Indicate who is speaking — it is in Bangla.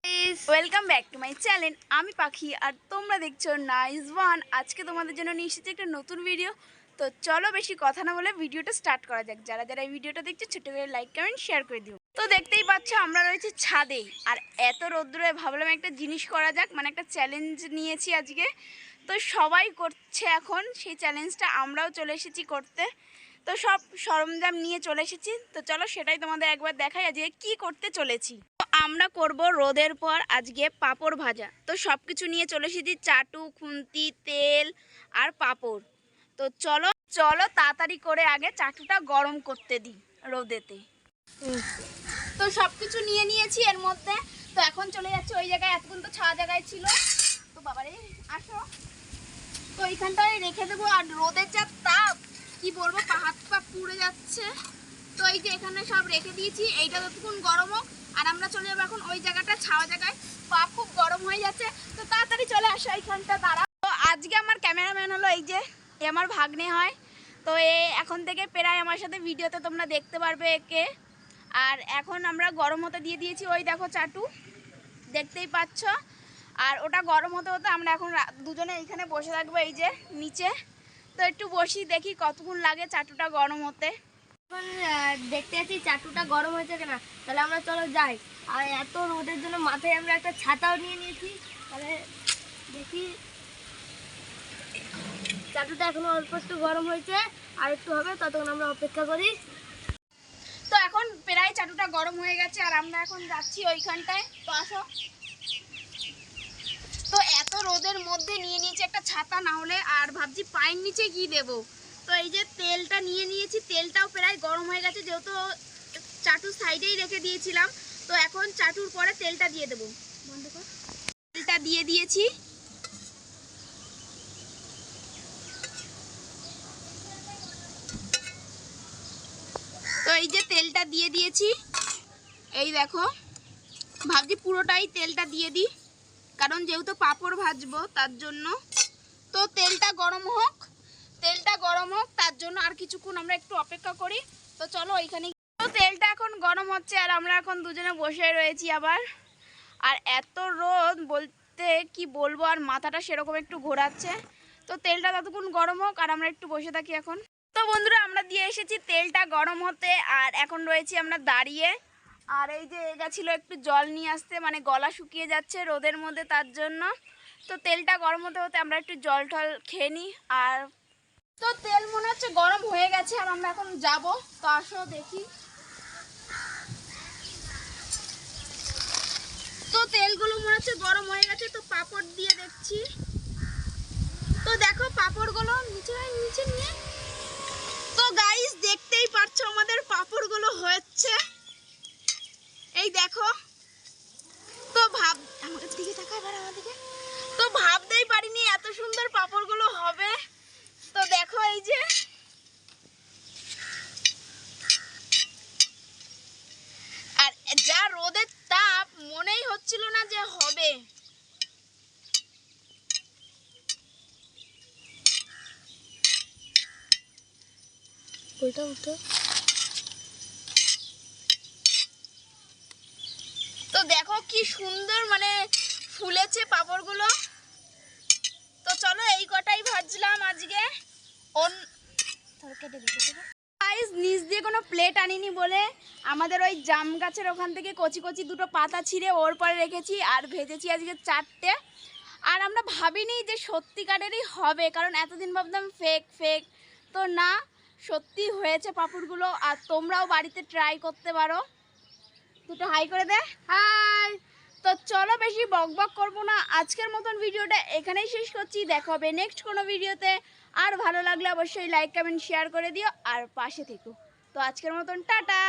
Speaker 1: Welcome back to my channel. আমি পাখি আর তোমরা দেখছো নাইস ওয়ান। আজকে তোমাদের জন্য নিয়ে এসেছি একটা নতুন ভিডিও। তো চলো বেশি কথা না বলে ভিডিওটা স্টার্ট করা যাক। যারা যারা এই ভিডিওটা দেখছো ছোটো করে লাইক কমেন্ট শেয়ার করে দিও। তো দেখতেই পাচ্ছ আমরা রয়েছি ছাদেই, আর এত রোদ্দুরে ভাবলাম একটা জিনিস করা যাক, মানে একটা চ্যালেঞ্জ নিয়েছি আজকে। তো সবাই করছে এখন সেই চ্যালেঞ্জটা, আমরাও চলে এসেছি করতে। তো সব সরঞ্জাম নিয়ে চলে এসেছি। তো চলো সেটাই তোমাদের একবার দেখাই আজকে কি করতে চলেছি। আমরা করব রোদের পর আজকে পাঁপড় ভাজা। তো সব কিছু নিয়ে চলে এসেছি, চাটু, খুন্তি, তেল আর পাঁপড়। তো চলো চলো তাড়াতাড়ি করে আগে চাটুটা গরম করতে দিই রোদেতে। তো সব কিছু নিয়ে নিয়েছি এর মধ্যে। তো এখন চলে যাচ্ছে ওই জায়গায়, এতক্ষণ তো ছাওয়া জায়গায় ছিল। তো বাবারে আসো, তো এইখানটায় রেখে দেবো। আর রোদের যা তাপ কি বলবো, হাত পা পুড়ে যাচ্ছে। তো এই যে এখানে সব রেখে দিয়েছি, এইটা যতক্ষণ গরম হোক। আর আমরা চলে যাবো এখন ওই জায়গাটা, ছাওয়া জায়গায়। পা খুব গরম হয়ে যাচ্ছে, তো তাড়াতাড়ি চলে আসো এইখানটা দাঁড়া। তো আজকে আমার ক্যামেরাম্যান হলো এই যে, এ আমার ভাগ্নে হয়। তো এ এখন থেকে প্রায় আমার সাথে ভিডিওতে তোমরা দেখতে পারবে একে। আর এখন আমরা গরম হতে দিয়ে দিয়েছি, ওই দেখো চাটু দেখতেই পাচ্ছ। আর ওটা গরম হতে হতে আমরা এখন দুজনে এইখানে বসে থাকবো এই যে নিচে। তো একটু বসি, দেখি কতক্ষণ লাগে চাটুটা গরম হতে।
Speaker 2: এখন দেখতে যাচ্ছি চাটুটা গরম হয়েছে কিনা, তাহলে আমরা চলো যাই। আর এত রোদের জন্য মাথায় আমরা একটা ছাতাও নিয়ে নিয়েছি। তাহলে দেখি, চাটুটা এখনো অল্প একটু গরম হয়েছে, আর একটু হবে, ততক্ষণ আমরা অপেক্ষা করি।
Speaker 1: তো এখন প্রায় চাটুটা গরম হয়ে গেছে, আর আমরা এখন যাচ্ছি ওইখানটায়। তো আসো। তো এত রোদের মধ্যে নিয়ে নিয়েছি একটা ছাতা, না হলে আর ভাবছি পায়ের নিচে কি দেবো। তো এই যে তেলটা নিয়ে নিয়েছি, তেলটাও প্রায় গরম হয়ে গেছে, যেহেতু চাটুর সাইডেই রেখে দিয়েছিলাম। তো এখন চাটুর পরে তেলটা দিয়ে দেবো। বন্ধ কর। তেলটা দিয়ে দিয়েছি। তো এই যে তেলটা দিয়ে দিয়েছি, এই দেখো। ভাবছি পুরোটাই তেলটা দিয়ে দিই, কারণ যেহেতু পাঁপড় ভাজবো তার জন্য। তো তেলটা গরম হোক, তেলটা গরম হোক, তার জন্য আর কিছুক্ষণ আমরা একটু অপেক্ষা করি। তো চলো ওইখানে। তো তেলটা এখন গরম হচ্ছে, আর আমরা এখন দুজনে বসে রয়েছি আবার। আর এত রোদ বলতে কি বলবো, আর মাথাটা সেরকম একটু ঘোরাচ্ছে। তো তেলটা ততক্ষণ গরম হোক, আর আমরা একটু বসে থাকি এখন। তো বন্ধুরা আমরা দিয়ে এসেছি তেলটা গরম হতে, আর এখন রয়েছি আমরা দাঁড়িয়ে। আর এই যে গেছিলো একটু জল নিয়ে আসতে, মানে গলা শুকিয়ে যাচ্ছে রোদের মধ্যে, তার জন্য। তো তেলটা গরম হতে হতে আমরা একটু জল টল খেয়ে নিই। আর তো তেল মনে হচ্ছে গরম হয়ে গেছে, আর আমরা এখন যাব। তো আসো দেখি। তো তেলগুলো মনে হচ্ছে গরম হয়ে গেছে, তো পাঁপড় দিয়ে দেখছি। তো দেখো পাঁপড়গুলো নিচে নিচে নিয়ে। তো গাইস দেখতেই পাচ্ছো আমাদের পাঁপড়গুলো হচ্ছে, এই দেখো। তো আমাদের দিকে তাকায়, এবার আমাদেরকে। তো ভাবতেই পারিনি এত সুন্দর পাঁপড়গুলো হবে। তো দেখো এই যে, আর যা রোদের তাপ, মনেই হচ্ছিল না যে হবে।
Speaker 2: ওইটা উঠো।
Speaker 1: তো দেখো কি সুন্দর মানে ফুলেছে পাঁপড়গুলো। তো চলো এই কটাই ভাজলাম আজকে। নিচ দিয়ে কোনো প্লেট আনিনি বলে আমাদের ওই জাম গাছের ওখান থেকে কচি কচি দুটো পাতা ছিঁড়ে ওর পরে রেখেছি, আর ভেজেছি আজকে 4টে। আর আমরা ভাবিনি যে সত্যিকারেরই হবে, কারণ এতদিন ভাবতাম ফেক ফেক। তো না, সত্যি হয়েছে পাঁপড়গুলো। আর তোমরাও বাড়িতে ট্রাই করতে পারো। দুটো হাই করে দে, হাই। তো চলো বেশি বক বক করবো না, আজকের মতন ভিডিওটা এখানেই শেষ করছি। দেখা হবে নেক্সট কোনো ভিডিওতে। আর ভালো লাগলে অবশ্যই লাইক কমেন্ট শেয়ার করে দিও, আর পাশে থেকো। তো আজকের মতন টাটা।